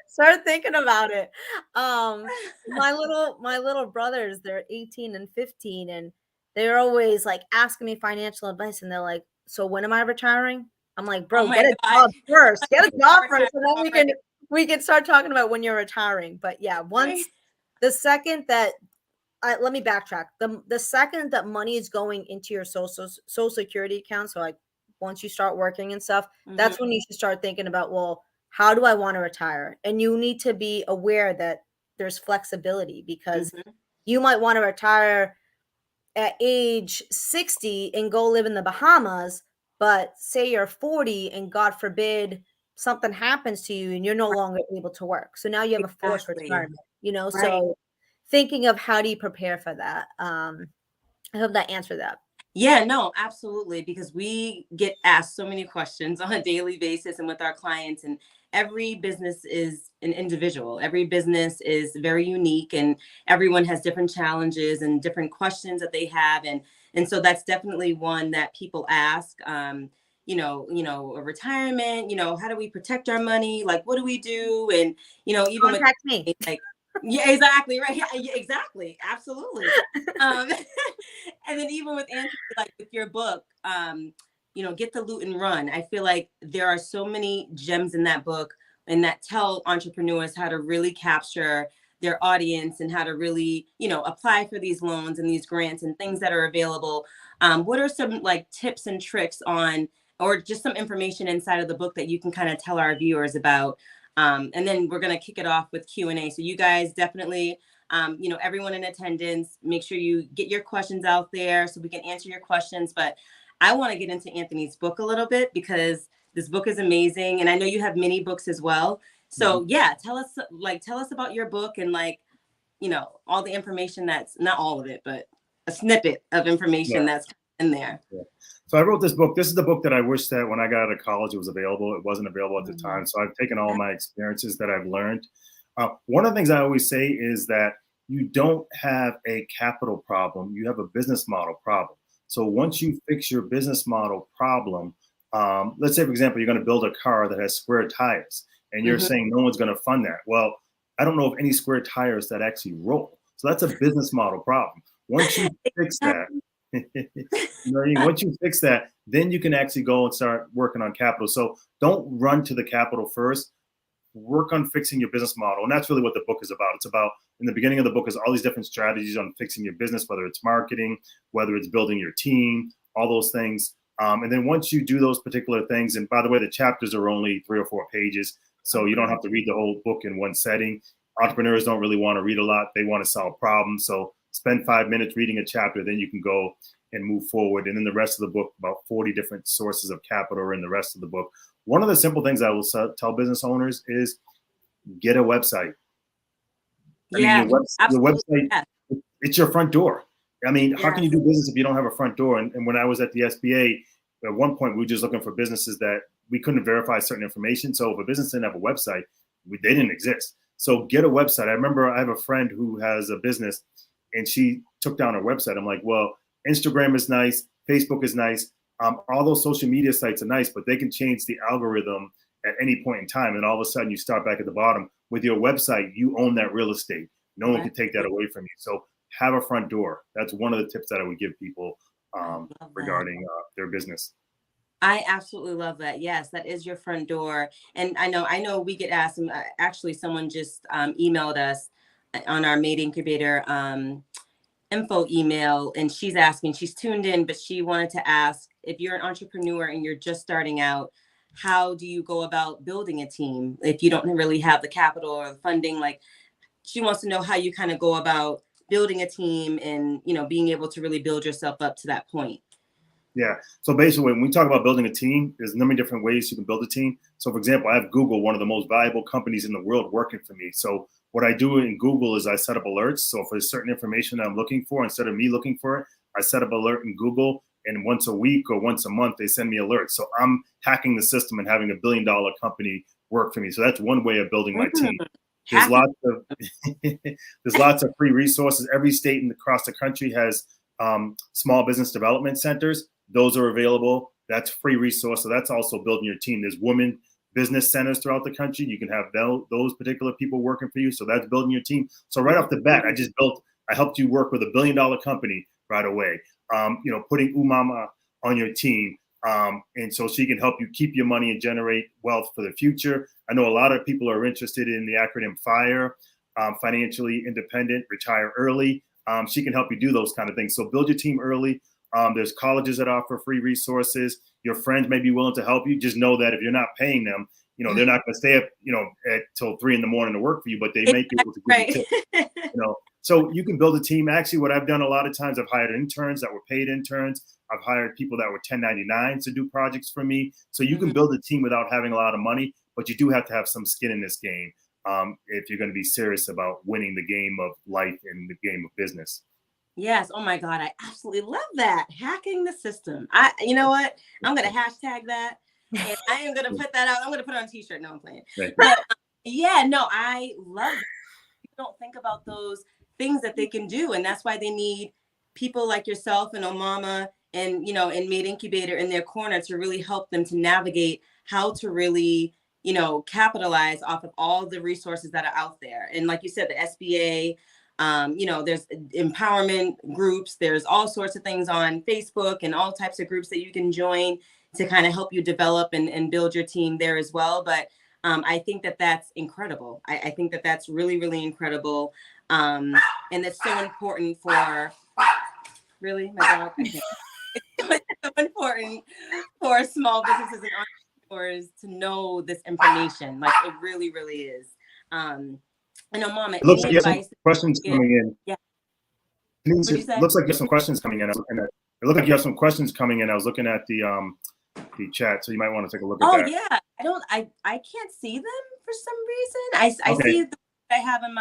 start thinking about it. My little brothers, they're 18 and 15, and they're always like asking me financial advice, and they're like, so when am I retiring? I'm like, bro, get a job first. Get a job first, and then we can start talking about when you're retiring. But yeah, once the second that let me backtrack. The second that money is going into your social security account, so like once you start working and stuff, that's when you should start thinking about, well, how do I want to retire? And you need to be aware that there's flexibility, because you might want to retire at age 60 and go live in the Bahamas, but say you're 40 and God forbid something happens to you and you're no longer able to work. So now you have a forced retirement, so thinking of how do you prepare for that. I hope that answered that. Yeah, no, absolutely. Because we get asked so many questions on a daily basis and with our clients, and every business is an individual. Every business is very unique, and everyone has different challenges and different questions that they have. And so that's definitely one that people ask. A retirement, how do we protect our money? Like, what do we do? And, even contact me. Like, yeah, exactly. Right. Yeah, exactly. Absolutely. And then even with Anthony, like with your book, Get the Loot and Run. I feel like there are so many gems in that book and that tell entrepreneurs how to really capture their audience and how to really, apply for these loans and these grants and things that are available. What are some like tips and tricks on, or just some information inside of the book that you can kind of tell our viewers about? And then we're going to kick it off with Q&A. So you guys definitely, everyone in attendance, make sure you get your questions out there so we can answer your questions. But I want to get into Anthony's book a little bit, because this book is amazing. And I know you have many books as well. So yeah, tell us about your book and like, you know, all the information that's not all of it, but a snippet of information that's in there. Yeah. So I wrote this book. This is the book that I wish that when I got out of college, it was available. It wasn't available at the time. So I've taken all my experiences that I've learned. One of the things I always say is that you don't have a capital problem. You have a business model problem. So once you fix your business model problem, let's say, for example, you're going to build a car that has square tires and you're saying no one's going to fund that. Well, I don't know of any square tires that actually roll. So that's a business model problem. Once you fix that, once you fix that, then you can actually go and start working on capital. So don't run to the capital first. Work on fixing your business model. And that's really what the book is about. It's about, in the beginning of the book, is all these different strategies on fixing your business, whether it's marketing, whether it's building your team, all those things. And then once you do those particular things, and by the way, the chapters are only 3 or 4 pages, so you don't have to read the whole book in one setting. Entrepreneurs don't really want to read a lot. They want to solve problems. So spend 5 minutes reading a chapter, then you can go and move forward. And then the rest of the book, about 40 different sources of capital are in the rest of the book. One of the simple things I will tell business owners is get a website. Your website, it's your front door. I mean, how can you do business if you don't have a front door? And when I was at the SBA, at one point, we were just looking for businesses that we couldn't verify certain information. So if a business didn't have a website, they didn't exist. So get a website. I remember I have a friend who has a business and she took down her website. I'm like, well, Instagram is nice. Facebook is nice. All those social media sites are nice, but they can change the algorithm at any point in time. And all of a sudden you start back at the bottom. With your website, you own that real estate. No one can take that away from you. So have a front door. That's one of the tips that I would give people regarding their business. I absolutely love that. Yes, that is your front door. And I know we get asked, and actually someone just emailed us on our MadeINcubator info email, and she's asking, she's tuned in, but she wanted to ask, if you're an entrepreneur and you're just starting out, how do you go about building a team if you don't really have the capital or the funding? Like, she wants to know how you kind of go about building a team and, you know, being able to really build yourself up to that point. Yeah. So basically, when we talk about building a team, there's many different ways you can build a team. So for example, I have Google, one of the most valuable companies in the world, working for me. So what I do in Google is I set up alerts. So if there's certain information that I'm looking for, instead of me looking for it, I set up an alert in Google, and once a week or once a month, they send me alerts. So I'm hacking the system and having $1 billion company work for me. So that's one way of building my team. There's lots of free resources. Every state across the country has small business development centers. Those are available. That's free resource. So that's also building your team. There's women business centers throughout the country. You can have those particular people working for you. So that's building your team. So right off the bat, I helped you work with $1 billion company right away. Putting Omama on your team. And so she can help you keep your money and generate wealth for the future. I know a lot of people are interested in the acronym FIRE, financially independent, retire early. She can help you do those kind of things. So build your team early. There's colleges that offer free resources. Your friends may be willing to help you. Just know that if you're not paying them, they're not going to stay up, till 3 a.m. to work for you, but they may be able to give you tips. So you can build a team. Actually, what I've done a lot of times, I've hired interns that were paid interns. I've hired people that were 1099s to do projects for me. So you can build a team without having a lot of money, but you do have to have some skin in this game if you're going to be serious about winning the game of life and the game of business. Yes. Oh my God. I absolutely love that. Hacking the system. You know what? I'm going to hashtag that. And I am going to put that out. I'm going to put it on a t-shirt. No, I'm playing. But I love that. People don't think about those things that they can do. And that's why they need people like yourself and Omama and, and MadeINcubator in their corner to really help them to navigate how to really, capitalize off of all the resources that are out there. And like you said, the SBA, there's empowerment groups, there's all sorts of things on Facebook and all types of groups that you can join to kind of help you develop and build your team there as well. But I think that that's incredible. I think that that's really, really incredible. And it's so important for really, my dog. It's so important for small businesses and entrepreneurs to know this information. Like it really, really is. And Omama, it looks like you have some questions coming in. Yeah. It looks like you have some questions coming in. It looked like you have some questions coming in. I was looking at the chat, so you might want to take a look at that. Oh yeah, I can't see them for some reason. I Okay. see the I have on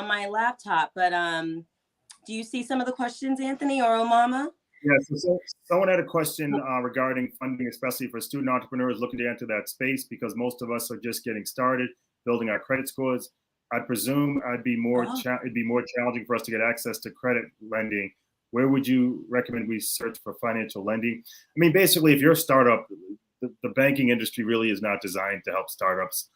my laptop, but do you see some of the questions, Anthony or Omama? Yeah, so someone had a question regarding funding, especially for student entrepreneurs looking to enter that space, because most of us are just getting started, building our credit scores. I presume it'd be more challenging for us to get access to credit lending. Where would you recommend we search for financial lending? I mean, basically, if you're a startup, the banking industry really is not designed to help startups.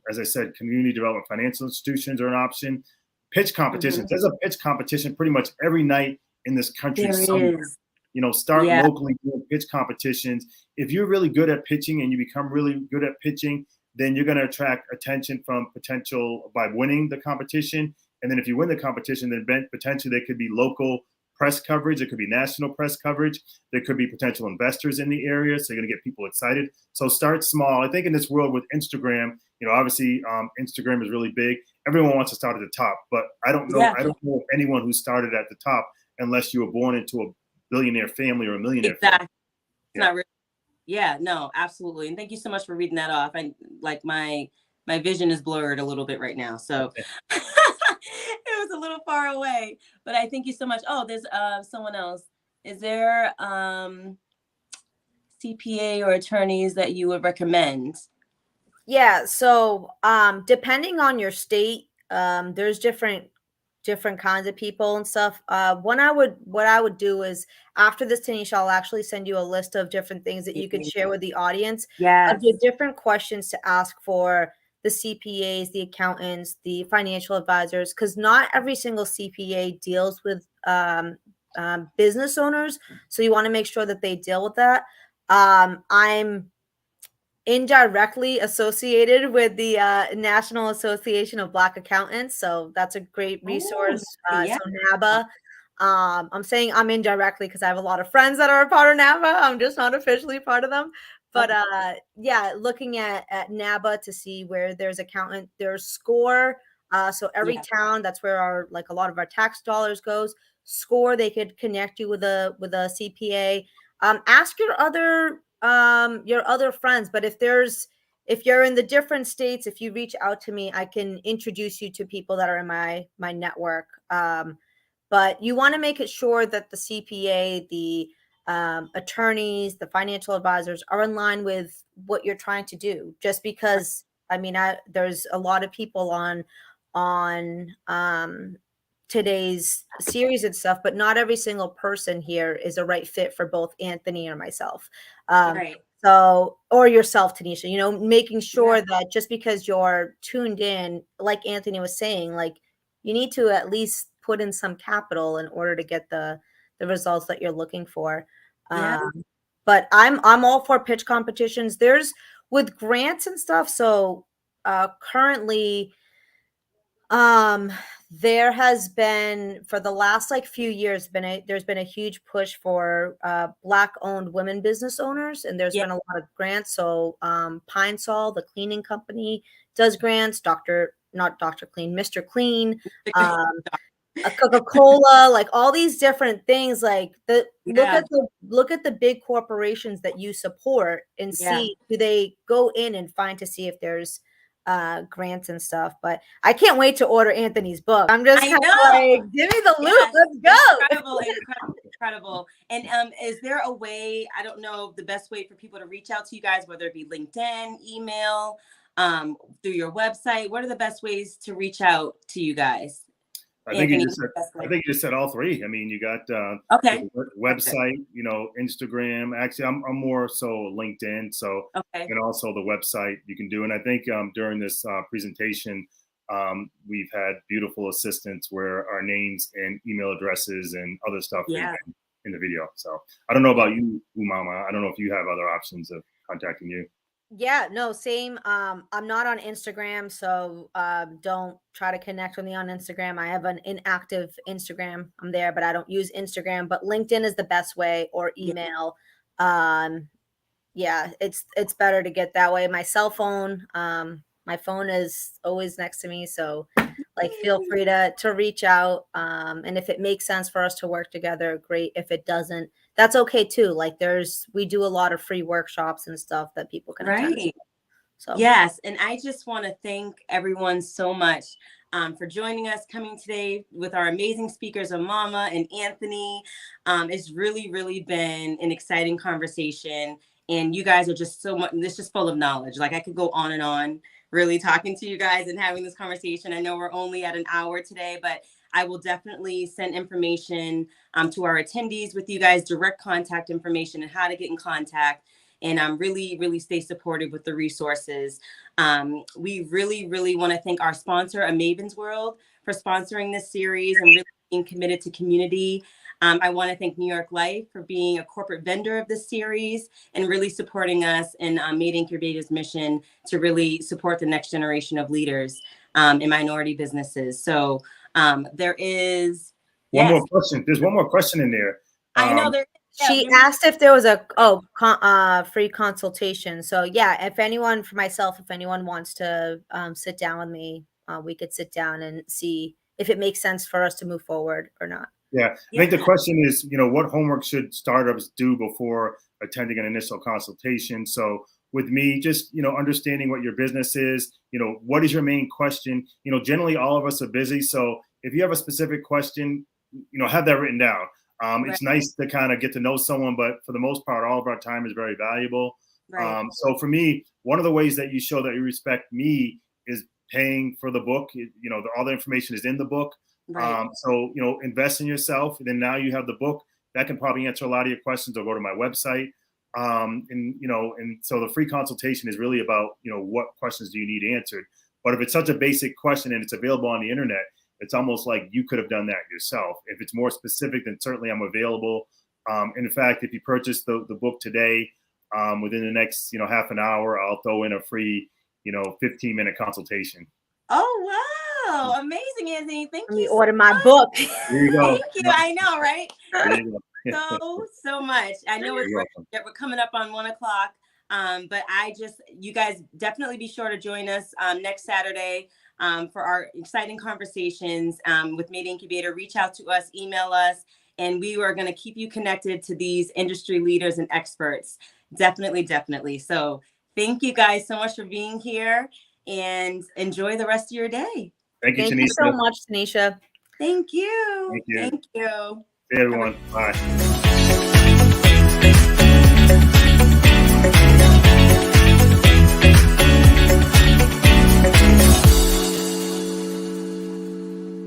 As I said, community development financial institutions are an option. Pitch competitions. There's a pitch competition pretty much every night in this country. There is. You know, start locally doing pitch competitions. If you're really good at pitching and you become really good at pitching, then you're going to attract attention from potential by winning the competition. And then if you win the competition, then potentially there could be local press coverage. There could be national press coverage. There could be potential investors in the area. So you're going to get people excited. So start small. I think in this world with Instagram, you know, obviously Instagram is really big. Everyone wants to start at the top, but I don't know. I don't know of anyone who started at the top unless you were born into a billionaire family or a millionaire family. It's not really. Yeah, no, absolutely. And thank you so much for reading that off. I like my vision is blurred a little bit right now. So it was a little far away, but I thank you so much. Oh, there's someone else. Is there CPA or attorneys that you would recommend? Yeah, so depending on your state, there's different kinds of people and stuff. What I would do is after this, Taneshia, I'll actually send you a list of different things that you can share with the audience. Yes. Of the different questions to ask for the CPAs, the accountants, the financial advisors, because not every single CPA deals with business owners. So you want to make sure that they deal with that. I'm indirectly associated with the National Association of Black Accountants, so that's a great resource. So NABA. I'm saying I'm indirectly because I have a lot of friends that are a part of NABA. I'm just not officially part of them. But yeah, looking at NABA to see where there's SCORE. So every town, that's where a lot of our tax dollars goes. SCORE, they could connect you with a CPA. Ask your other friends, but if you're in the different states, if you reach out to me, I can introduce you to people that are in my network. But you want to make it sure that the CPA, the attorneys, the financial advisors are in line with what you're trying to do. Just because, I mean, there's a lot of people on today's series and stuff, but not every single person here is a right fit for both Anthony or myself. Right. So, or yourself, Taneshia, you know, making sure that just because you're tuned in, like Anthony was saying, like you need to at least put in some capital in order to get the results that you're looking for. But I'm all for pitch competitions. There's with grants and stuff. So currently, there has been for the last few years there's been a huge push for Black owned women business owners, and there's been a lot of grants. So Pine Sol, the cleaning company, does grants. Mr. Clean, a Coca-Cola, like all these different things. Look at the big corporations that you support and see, do they go in and find to see if there's grants and stuff. But I can't wait to order Anthony's book. I'm just kind of like, give me the loot. Let's go. Incredible. And is there a way, I don't know, the best way for people to reach out to you guys, whether it be LinkedIn, email, through your website? What are the best ways to reach out to you guys? I think you just said all three. I mean, you got website, you know, Instagram. Actually, I'm more so LinkedIn. So and also the website you can do. And I think during this presentation, we've had beautiful assistants where our names and email addresses and other stuff in the video. So I don't know about you, Omama. I don't know if you have other options of contacting you. Yeah, no, same. I'm not on Instagram, so don't try to connect with me on Instagram. I have an inactive Instagram. I'm there, but I don't use Instagram. But LinkedIn is the best way, or email. Yeah, it's better to get that way. My cell phone, my phone is always next to me, so feel free to reach out. And if it makes sense for us to work together, great. If it doesn't, that's okay too. We do a lot of free workshops and stuff that people can attend to. So yes, and I just want to thank everyone so much for joining us, coming today with our amazing speakers, Omama and Anthony. It's really, really been an exciting conversation, and you guys are just so much. It's just full of knowledge. Like I could go on and on, really talking to you guys and having this conversation. I know we're only at an hour today, but I will definitely send information to our attendees with you guys, direct contact information and how to get in contact. And really, really stay supportive with the resources. We really, really want to thank our sponsor, A Maven's World, for sponsoring this series and really being committed to community. I want to thank New York Life for being a corporate vendor of this series and really supporting us in MadeINcubator's mission to really support the next generation of leaders in minority businesses. So there is one more question. There's one more question in there. I know there. She asked if there was a free consultation. So yeah, if anyone, for myself, if anyone wants to sit down with me, we could sit down and see if it makes sense for us to move forward or not. Yeah, I think the question is, what homework should startups do before attending an initial consultation? So with me, just, understanding what your business is, what is your main question? Generally all of us are busy. So if you have a specific question, have that written down. It's nice to kind of get to know someone, but for the most part, all of our time is very valuable. Right. So for me, one of the ways that you show that you respect me is paying for the book. All the information is in the book. Right. So, invest in yourself. And then now you have the book that can probably answer a lot of your questions, or go to my website. And so the free consultation is really about, what questions do you need answered? But if it's such a basic question and it's available on the internet, it's almost like you could have done that yourself. If it's more specific, then certainly I'm available. In fact, if you purchase the book today, within the next, half an hour, I'll throw in a free, 15-minute consultation. Oh, wow. Amazing, Anthony. Thank you. Order my book. There you go. Thank you. I know, right? There you go. so much. I know we're coming up on 1 o'clock. But you guys definitely be sure to join us next Saturday for our exciting conversations with MadeINcubator. Reach out to us, email us, and we are going to keep you connected to these industry leaders and experts. Definitely, definitely. So thank you guys so much for being here, and enjoy the rest of your day. Thank you, Tanesha. Thank you so much, Tanesha. Thank you. Thank you. Thank you. Hey, everyone. Bye.